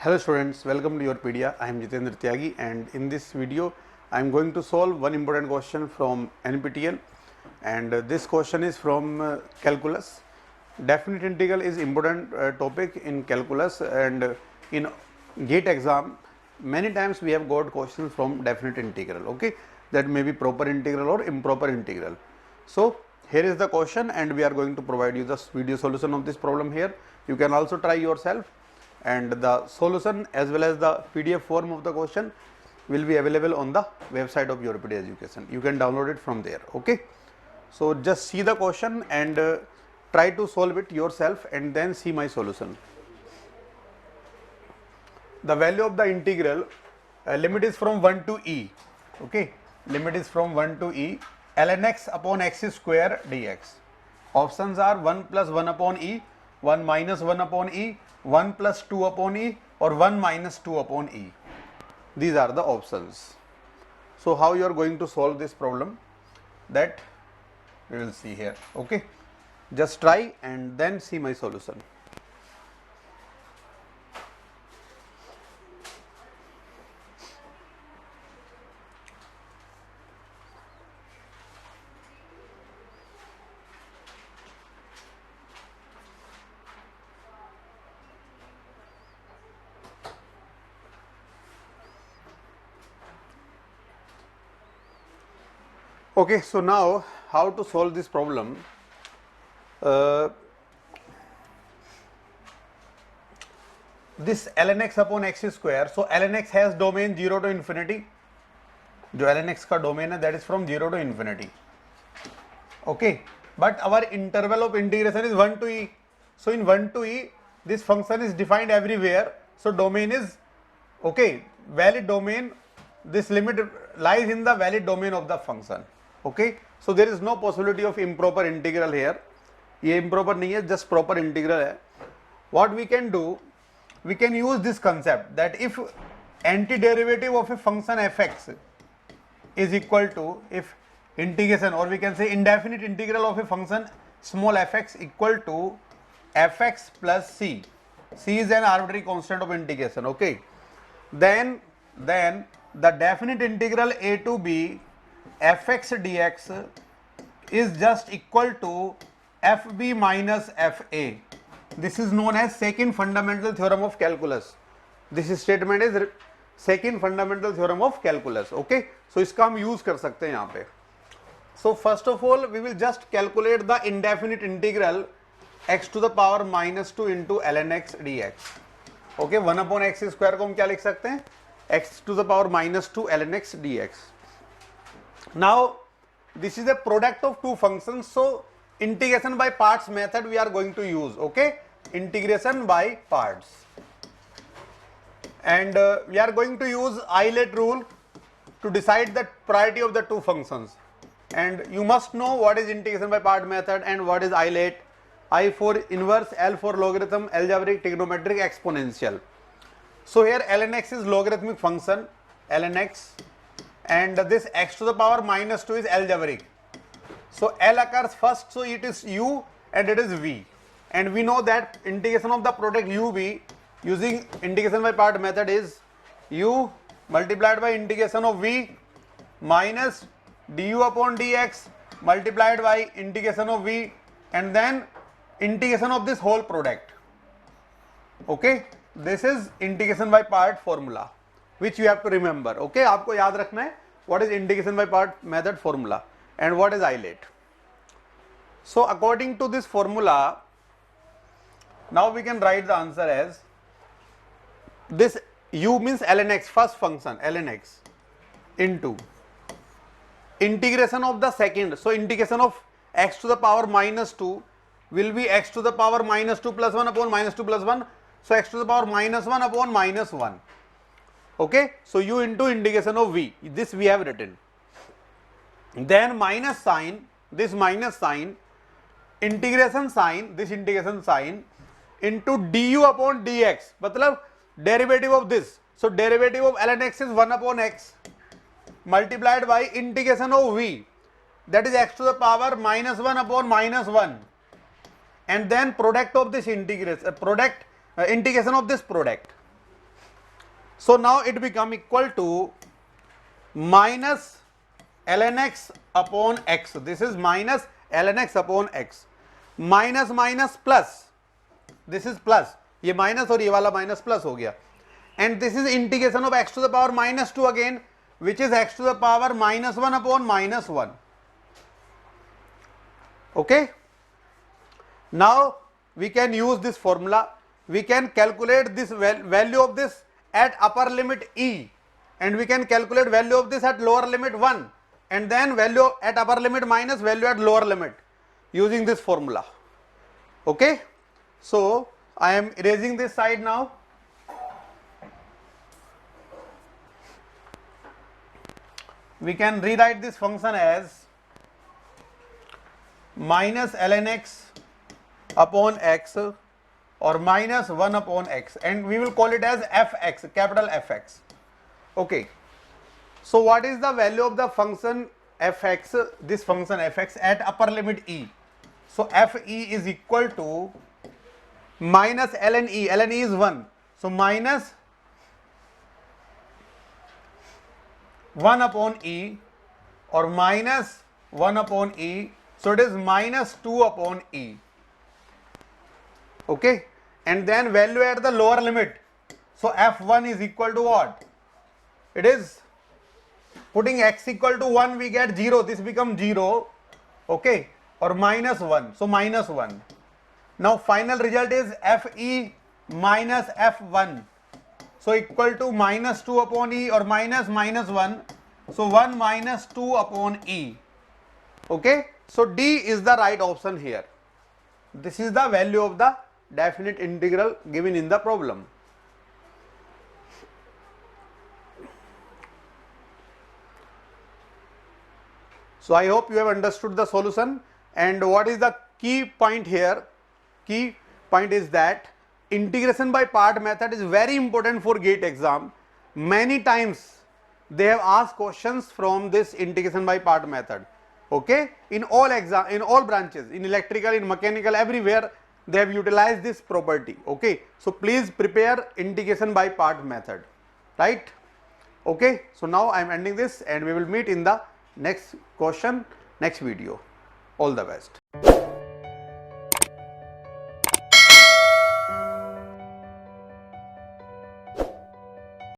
Hello students, welcome to Yourpedia. I am Jitendra Tyagi, and in this video I am going to solve one important question from NPTEL, and this question is from calculus. Definite integral is important topic in calculus, and in GATE exam many times we have got questions from definite integral. Okay, that may be proper integral or improper integral. So here is the question, and we are going to provide you the video solution of this problem here. You can also try yourself, and the solution as well as the PDF form of the question will be available on the website of Yourpedia Education. You can download it from there. Okay, so just see the question and try to solve it yourself and then see my solution. The value of the integral limit is from 1 to e. Okay, limit is from 1 to e ln x upon x square dx. Options are 1 plus 1 upon e, 1 minus 1 upon e, 1 plus 2 upon e, or 1 minus 2 upon e. These are the options. So how you are going to solve this problem, that we will see here. Okay, just try and then see my solution. Okay, so now how to solve this problem? This ln x upon x square, so ln x has domain 0 to infinity. जो ln x का domain है, that is from 0 to infinity. Okay, but our interval of integration is 1 to e. So in 1 to e, this function is defined everywhere. So domain is okay, valid domain. This limit lies in the valid domain of the function. Okay, so there is no possibility of improper integral here. ये improper नहीं है, just proper integral है. What we can do, we can use this concept that if antiderivative of a function fx is equal to, if integration, or we can say indefinite integral of a function small fx equal to fx plus c. C is an arbitrary constant of integration. Okay, then the definite integral a to b fx dx is just equal to fb minus fa. This is known as second fundamental theorem of calculus. This statement is second fundamental theorem of calculus. Okay, so इसका हम use कर सकते हैं यहाँ पे. So first of all we will just calculate the indefinite integral x to the power minus 2 into ln x dx. Okay, 1 upon x square को हम क्या लिख सकते हैं, x to the power minus 2 ln x dx. Now this is a product of two functions, so integration by parts method we are going to use. Okay, integration by parts, and we are going to use Eilert rule to decide the priority of the two functions. And you must know what is integration by part method and what is Eilert. I for inverse, L for logarithm, algebraic, trigonometric, exponential. So here ln x is logarithmic function, ln x, and this x to the power minus 2 is algebraic. So L occurs first, so it is u and it is v, and we know that integration of the product u v using integration by part method is u multiplied by integration of v minus du upon dx multiplied by integration of v, and then integration of this whole product. Okay, this is integration by part formula which you have to remember. Okay, आपको याद रखना है what is integration by part method formula and what is Eilert. So according to this formula, now we can write the answer as this u means ln x, first function ln x, into integration of the second. So integration of x to the power minus 2 will be x to the power minus 2 plus 1 upon minus 2 plus 1. So x to the power minus 1 upon minus 1. Okay, so u into integration of v, this we have written. Then minus sign, this minus sign, integration sign, this integration sign, into du upon dx, मतलब derivative of this. So derivative of ln x is 1 upon x multiplied by integration of v, that is x to the power minus 1 upon minus 1, and then product of this integration, integration of this product. So now it become equal to minus ln x upon x. This is minus ln x upon x. Minus minus plus, this is plus, ये minus और ये वाला minus plus हो गया. And this is integration of x to the power minus 2 अगेन, which is x to the power minus 1 upon minus 1. Okay, now we can use this formula. We can calculate this value of this at upper limit e, and we can calculate value of this at lower limit 1, and then value at upper limit minus value at lower limit using this formula. Okay, so I am erasing this side now. We can rewrite this function as minus ln x upon x or minus 1 upon x, and we will call it as fx, capital Fx. Okay, so what is the value of the function fx, this function fx at upper limit e? So fe is equal to minus ln e is 1, so minus 1 upon e or minus 1 upon e, so it is minus 2 upon e. Okay, and then value at the lower limit, so f1 is equal to what? It is, putting x equal to 1 we get 0, this becomes 0, okay, or minus 1, so minus 1. Now final result is fe minus f1, so equal to minus 2 upon e or minus 1, so 1 minus 2 upon e. Okay, so D is the right option here. This is the value of the definite integral given in the problem. So I hope you have understood the solution, and what is the key point here? Key point is that integration by part method is very important for GATE exam. Many times they have asked questions from this integration by part method. Okay, in all exam, in all branches, in electrical, in mechanical, everywhere they have utilized this property. Okay, so please prepare integration by part method, right? Okay, so now I am ending this, and we will meet in the next question, next video. All the best.